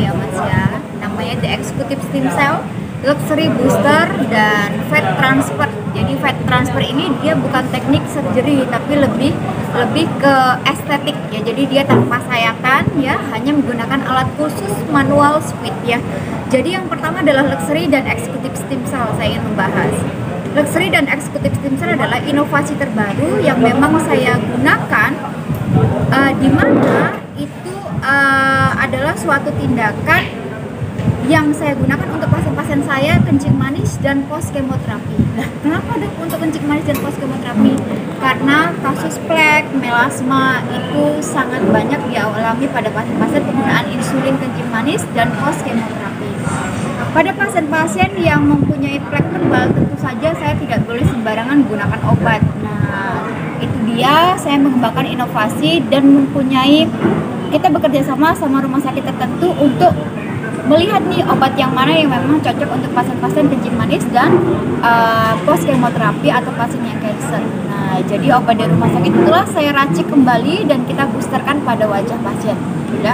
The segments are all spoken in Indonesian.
ya Mas ya, namanya The Executive Stem Cell, Luxury Booster, dan Fat Transfer. Jadi fat transfer ini dia bukan teknik surgery tapi lebih ke estetik ya. Jadi dia tanpa sayatan ya, hanya menggunakan alat khusus manual speed ya. Jadi yang pertama adalah Luxury dan Executive Stem Cell saya ingin membahas. Luxury dan Executive Stem Cell adalah inovasi terbaru yang memang saya gunakan di mana itu adalah suatu tindakan yang saya gunakan untuk pasien-pasien saya kencing manis dan post kemoterapi. Nah, kenapa Dok untuk kencing manis dan post kemoterapi? Karena kasus plek, melasma itu sangat banyak dialami pada pasien-pasien penggunaan insulin kencing manis dan post kemoterapi. Pada pasien-pasien yang mempunyai plek tebal, tentu saja saya tidak boleh sembarangan menggunakan obat. Nah, itu dia saya mengembangkan inovasi dan mempunyai, kita bekerja sama rumah sakit tertentu untuk melihat nih obat yang mana yang memang cocok untuk pasien-pasien kencing manis dan post kemoterapi atau pasien yang cancer. Nah, jadi obat dari rumah sakit itulah saya racik kembali dan kita boosterkan pada wajah pasien. Ya.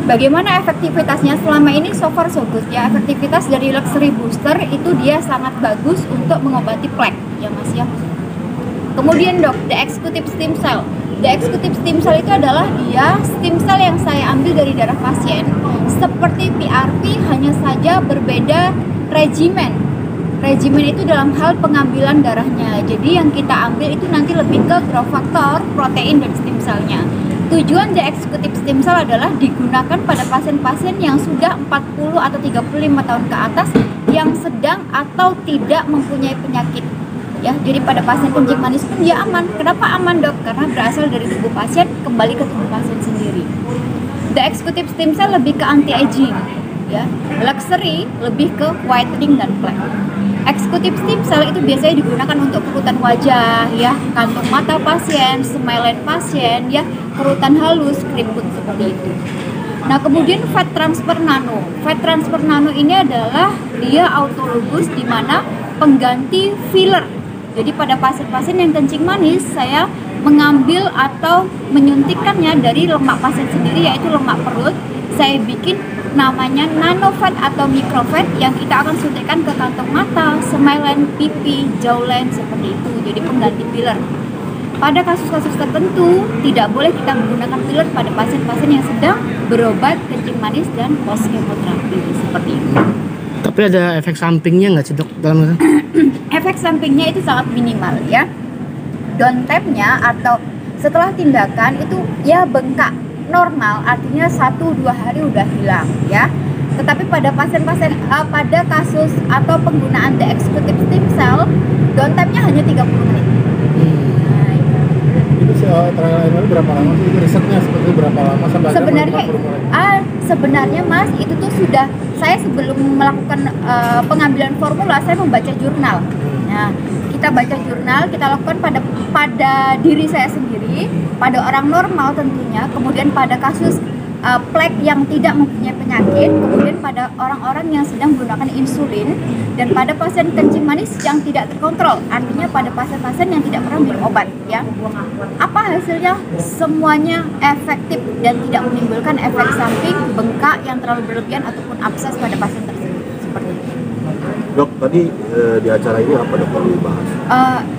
Bagaimana efektivitasnya selama ini? So far so good ya. Efektivitas dari Luxury Booster itu dia sangat bagus untuk mengobati plek ya Mas ya. Kemudian Dok, The Executive Stem Cell. The Executive Stem Cell itu adalah dia stem cell yang saya ambil dari darah pasien. Seperti PRP, hanya saja berbeda regimen. Regimen itu dalam hal pengambilan darahnya. Jadi yang kita ambil itu nanti lebih ke growth factor, protein, dan stem cell-nya. Tujuan The Executive Stem Cell adalah digunakan pada pasien-pasien yang sudah 40 atau 35 tahun ke atas yang sedang atau tidak mempunyai penyakit. Ya, jadi pada pasien kencing manis pun dia aman. Kenapa aman Dok? Karena berasal dari tubuh pasien kembali ke tubuh pasien sendiri. The Executive Stem Cell lebih ke anti-aging, ya. Luxury lebih ke whitening dan plaque. Executive Stem Cell itu biasanya digunakan untuk kerutan wajah, ya, kantong mata pasien, smile pasien, ya, kerutan halus, keriput seperti itu. Nah, kemudian Fat Transfer Nano. Fat Transfer Nano ini adalah dia autologous di mana pengganti filler. Jadi pada pasien-pasien yang kencing manis, saya mengambil atau menyuntikkannya dari lemak pasien sendiri, yaitu lemak perut. Saya bikin namanya nanofat atau mikrofat yang kita akan suntikkan ke kantong mata, smile, pipi, jawline seperti itu. Jadi pengganti filler. Pada kasus-kasus tertentu tidak boleh kita menggunakan filler pada pasien-pasien yang sedang berobat kencing manis dan post kemoterapi seperti itu. Tapi ada efek sampingnya nggak sih Dok dalam Efek sampingnya itu sangat minimal ya. Downtime-nya atau setelah tindakan itu ya bengkak normal, artinya 1-2 hari udah hilang ya. Tetapi pada pasien-pasien pada kasus atau penggunaan The Executive Stem Cell, downtime-nya hanya 30 menit. Nah, itu trial ini berapa lama sih? Risetnya seperti berapa lama sampai sebenarnya Mas, itu tuh sudah saya sebelum melakukan pengambilan formula, saya membaca jurnal. Nah, kita baca jurnal, kita lakukan pada diri saya sendiri, pada orang normal tentunya, kemudian pada kasus plek yang tidak mempunyai penyakit, kemudian pada orang-orang yang sedang menggunakan insulin, dan pada pasien kencing manis yang tidak terkontrol, artinya pada pasien-pasien yang tidak pernah minum obat ya. Apa hasilnya? Semuanya efektif dan tidak menimbulkan efek samping, bengkak yang terlalu berlebihan ataupun abses pada pasien tersebut. Seperti itu. Dok, tadi di acara ini apa Dok yang dibahas?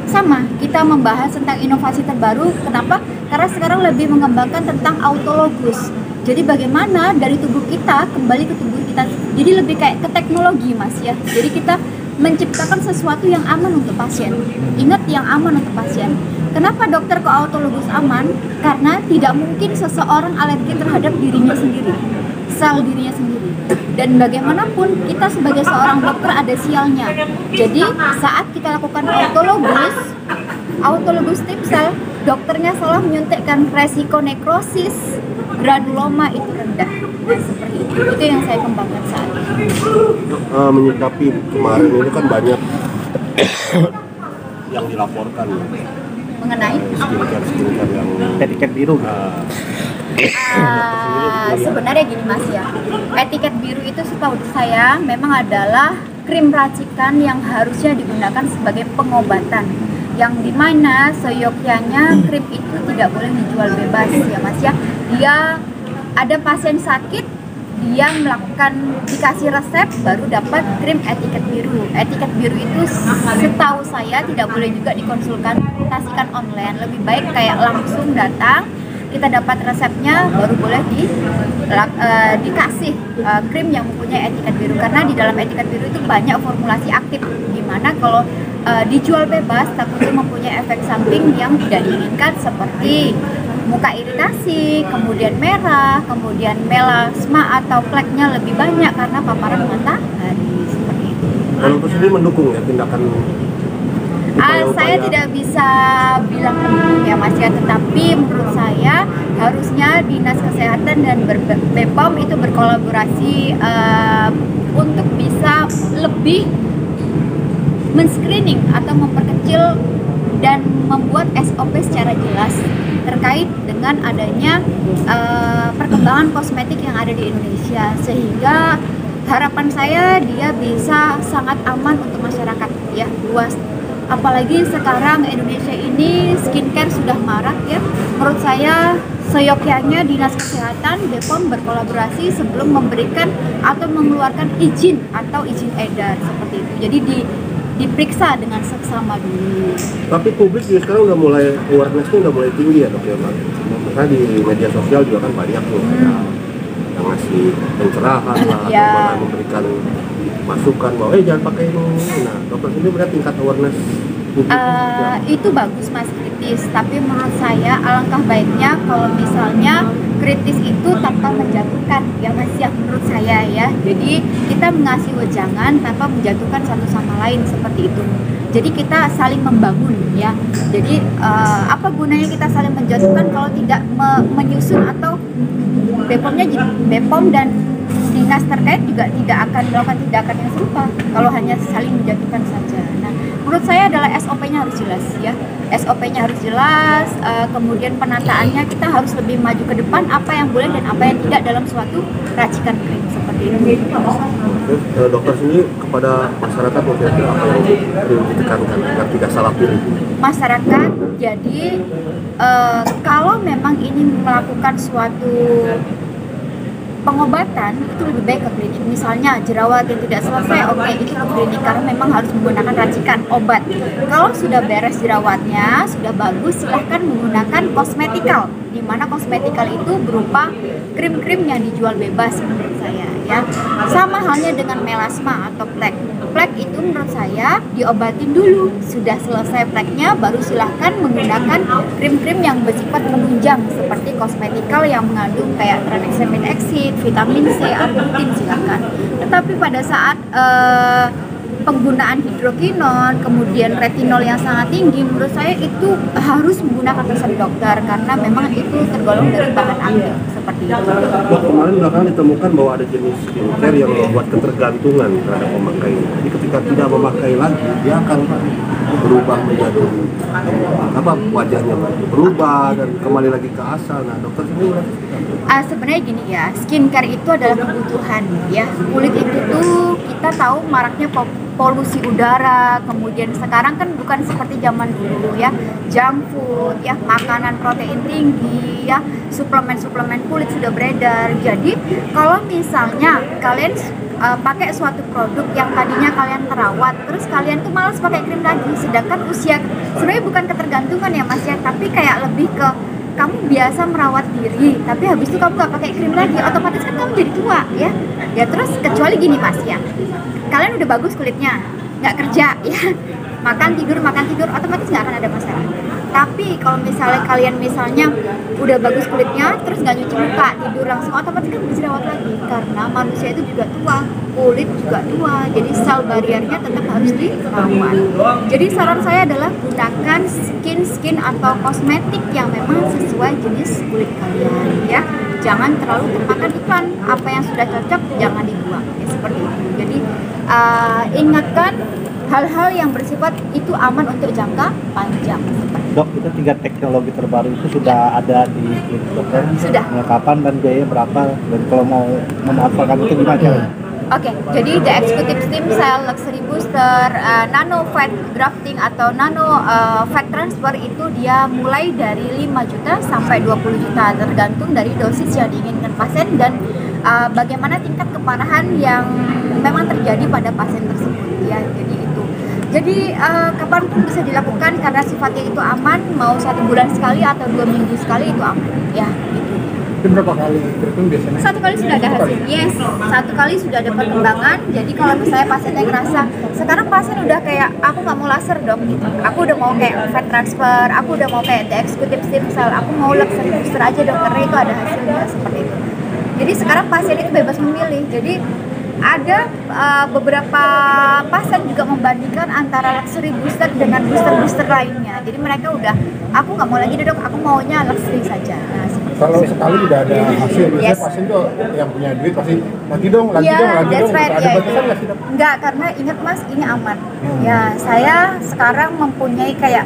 Sama, kita membahas tentang inovasi terbaru. Kenapa? Karena sekarang lebih mengembangkan tentang autologous. Jadi bagaimana dari tubuh kita kembali ke tubuh kita. Jadi lebih kayak ke teknologi Mas ya. Jadi kita menciptakan sesuatu yang aman untuk pasien. Ingat, yang aman untuk pasien. Kenapa dokter ke autologous aman? Karena tidak mungkin seseorang alergi terhadap dirinya sendiri, sel dirinya sendiri. Dan bagaimanapun kita sebagai seorang dokter ada sialnya. Jadi saat kita lakukan autologous stem cell, dokternya salah menyuntikkan, resiko nekrosis, granuloma itu rendah. Nah, seperti itu. Itu yang saya kembangkan saat ini. Menyikapi kemarin ini kan banyak yang dilaporkan Mengenai skincare yang etiket biru. Sebenarnya gini Mas ya, etiket biru itu setahu saya memang adalah krim racikan yang harusnya digunakan sebagai pengobatan, yang dimana seyogyanya krim itu tidak boleh dijual bebas ya Mas ya. Dia ada pasien sakit dia dikasih resep baru dapat krim etiket biru. Etiket biru itu setahu saya tidak boleh juga dikonsultasikan online. Lebih baik kayak langsung datang, kita dapat resepnya baru boleh dikasih krim yang mempunyai etiket biru, karena di dalam etiket biru itu banyak formulasi aktif, dimana kalau dijual bebas takutnya mempunyai efek samping yang tidak diinginkan seperti muka iritasi, kemudian merah, kemudian melasma atau pleknya lebih banyak karena paparan matahari seperti itu. Kalau itu sendiri mendukung ya tindakan saya tidak bisa bilang mendukung ya Mas ya, tetapi menurut saya harusnya Dinas Kesehatan dan BPOM itu berkolaborasi untuk bisa lebih men-screening atau memperkecil dan membuat SOP secara jelas terkait dengan adanya perkembangan kosmetik yang ada di Indonesia, sehingga harapan saya dia bisa sangat aman untuk masyarakat ya, luas. Apalagi sekarang Indonesia ini skincare sudah marak ya. Menurut saya seyogyanya Dinas Kesehatan BPOM berkolaborasi sebelum memberikan atau mengeluarkan izin atau izin edar seperti itu. Jadi diperiksa dengan seksama dulu. Tapi publik juga sekarang udah mulai awareness-nya udah mulai tinggi ya dok ya, misalnya di media sosial juga kan banyak tuh yang ngasih pencerahan lah atau malah memberikan masukan bahwa jangan pakai ini. Nah dokter sendiri melihat tingkat awareness publik itu bagus Mas, kritis, tapi menurut saya alangkah baiknya kalau misalnya kritis itu tanpa menjatuhkan ya Mas ya, menurut saya ya. Jadi kita mengasih wejangan tanpa menjatuhkan satu sama lain seperti itu. Jadi kita saling membangun ya. Jadi apa gunanya kita saling menjatuhkan kalau tidak menyusun, atau BPOM dan dinas terkait juga tidak akan melakukan tindakan yang serupa kalau hanya saling menjatuhkan saja. Nah, menurut saya adalah SOP-nya harus jelas ya. SOP-nya harus jelas, kemudian penataannya kita harus lebih maju ke depan, apa yang boleh dan apa yang tidak dalam suatu racikan krim seperti itu. Dokter sendiri kepada masyarakat mungkin apa yang perlu ditekankan agar tidak salah pilih? Masyarakat, jadi kalau memang ini melakukan suatu pengobatan itu lebih baik ke klinik. Misalnya jerawat yang tidak selesai, oke, itu ke klinik karena memang harus menggunakan racikan obat. Kalau sudah beres jerawatnya, sudah bagus, silahkan menggunakan kosmetikal, di mana kosmetikal itu berupa krim-krim yang dijual bebas menurut saya ya. Sama halnya dengan melasma atau plek. Plek itu menurut saya diobatin dulu, sudah selesai pleknya baru silahkan menggunakan krim-krim yang bersifat menunjang seperti kosmetikal yang mengandung kayak tranexamin exit, vitamin C, arbutin silahkan. Tetapi pada saat penggunaan hidrokinon, kemudian retinol yang sangat tinggi, menurut saya itu harus menggunakan resep dokter karena memang itu tergolong dari bahan aktif seperti itu. Dok, kemarin belakangan ditemukan bahwa ada jenis skincare yang membuat ketergantungan terhadap pemakainya. Jadi ketika tidak memakai lagi, dia akan berubah menjadi wajahnya berubah dan kembali lagi ke asal. Nah, dokter sendiri sebenarnya gini ya, skincare itu adalah kebutuhan ya. Kulit itu tuh kita tahu maraknya polusi udara, kemudian sekarang kan bukan seperti zaman dulu ya, junk food ya, makanan protein tinggi ya, suplemen kulit sudah beredar. Jadi kalau misalnya kalian pakai suatu produk yang tadinya kalian terawat, terus kalian tuh malas pakai krim lagi, sedangkan usia sebenarnya bukan ketergantungan ya Mas ya, tapi kayak lebih ke kamu biasa merawat diri, tapi habis itu kamu gak pakai krim lagi, otomatis kan kamu jadi tua ya. Ya terus kecuali gini Mas ya, kalian udah bagus kulitnya, nggak kerja ya, makan tidur, otomatis nggak akan ada masalah. Tapi kalau misalnya kalian udah bagus kulitnya, terus nggak nyuci muka, tidur langsung, otomatis kan berjerawat lagi. Karena manusia itu juga tua, kulit juga tua, jadi sel bariernya tetap harus dirawat. Jadi saran saya adalah gunakan skin atau kosmetik yang memang sesuai jenis kulit kalian ya. Jangan terlalu termakan iklan, apa yang sudah cocok jangan dibuang ya, seperti itu. Jadi ingatkan hal-hal yang bersifat itu aman untuk jangka panjang. Dok, itu 3 teknologi terbaru itu sudah ada di klinik dokter? Sudah. Kapan dan biaya berapa? Dan kalau mau memanfaatkan itu gimana? Oke, jadi The Executive Stem Cell Luxury Booster Nano Fat Grafting atau Nano Fat Transfer itu dia mulai dari 5 juta sampai 20 juta tergantung dari dosis yang diinginkan pasien dan bagaimana tingkat keparahan yang memang terjadi pada pasien tersebut ya. Jadi kapanpun bisa dilakukan karena sifatnya itu aman, mau 1 bulan sekali atau 2 minggu sekali itu aman ya gitu. Itu berapa kali treatment biasanya? 1 kali sudah ada hasil. Yes, 1 kali sudah ada perkembangan. Jadi kalau misalnya pasiennya ngerasa sekarang pasien udah kayak aku nggak mau laser dok gitu, aku udah mau kayak fat transfer, aku udah mau kayak the executive stem cell, aku mau luxury booster aja dok karena itu ada hasilnya seperti itu. Jadi sekarang pasien itu bebas memilih. Jadi ada beberapa pasien juga membandingkan antara luxury booster dengan booster lainnya. Jadi mereka udah, aku nggak mau lagi dok, aku maunya luxury saja. Nah, kalau sekali udah ada hasil, biasanya pasien tuh yang punya duit pasti lagi dong. Right, ada batasan nggak sih dok? Enggak, karena ingat mas, ini aman. Ya, saya sekarang mempunyai kayak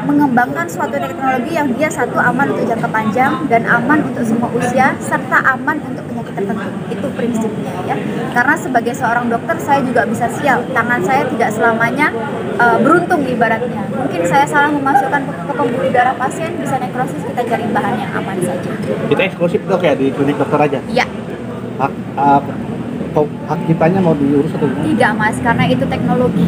mengembangkan suatu teknologi yang dia satu aman untuk jangka panjang dan aman untuk semua usia serta aman untuk penyakit tertentu. Itu prinsipnya ya. Karena sebagai seorang dokter saya juga bisa sial. Tangan saya tidak selamanya beruntung ibaratnya. Mungkin saya salah memasukkan ke pembuluh darah pasien, bisa nekrosis, kita cari bahan yang aman saja. Itu eksklusif dok ya di klinik dokter aja? Iya. Hak kitanya mau diurus atau gimana? Tidak mas, karena itu teknologi.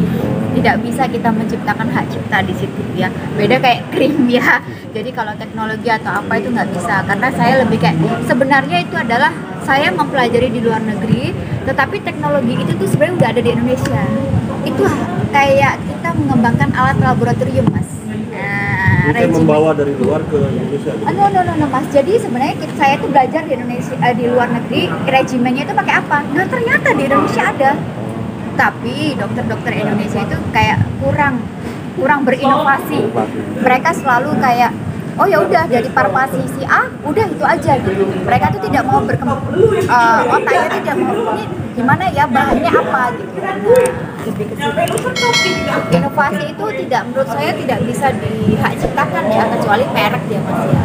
Tidak bisa kita menciptakan hak cipta di situ ya. Beda kayak krim ya. Jadi kalau teknologi atau apa itu nggak bisa. Karena saya lebih kayak, sebenarnya itu adalah saya mempelajari di luar negeri, tetapi teknologi itu tuh sebenarnya udah ada di Indonesia. Itu kayak kita mengembangkan alat laboratorium mas. Mungkin membawa dari luar ke Indonesia. No mas. Jadi sebenarnya saya tuh belajar di Indonesia, di luar negeri, regimennya itu pakai apa? Nah ternyata di Indonesia ada. Tapi dokter-dokter Indonesia itu kayak kurang berinovasi. Mereka selalu kayak, oh ya udah dari farmasi si A, udah itu aja gitu. Mereka tuh tidak mau berkembang, otaknya tidak mau ini gimana ya, bahannya apa gitu. Lebih ke situ. Inovasi itu tidak, menurut saya tidak bisa dihak ciptakan ya, kecuali merek dia mas ya.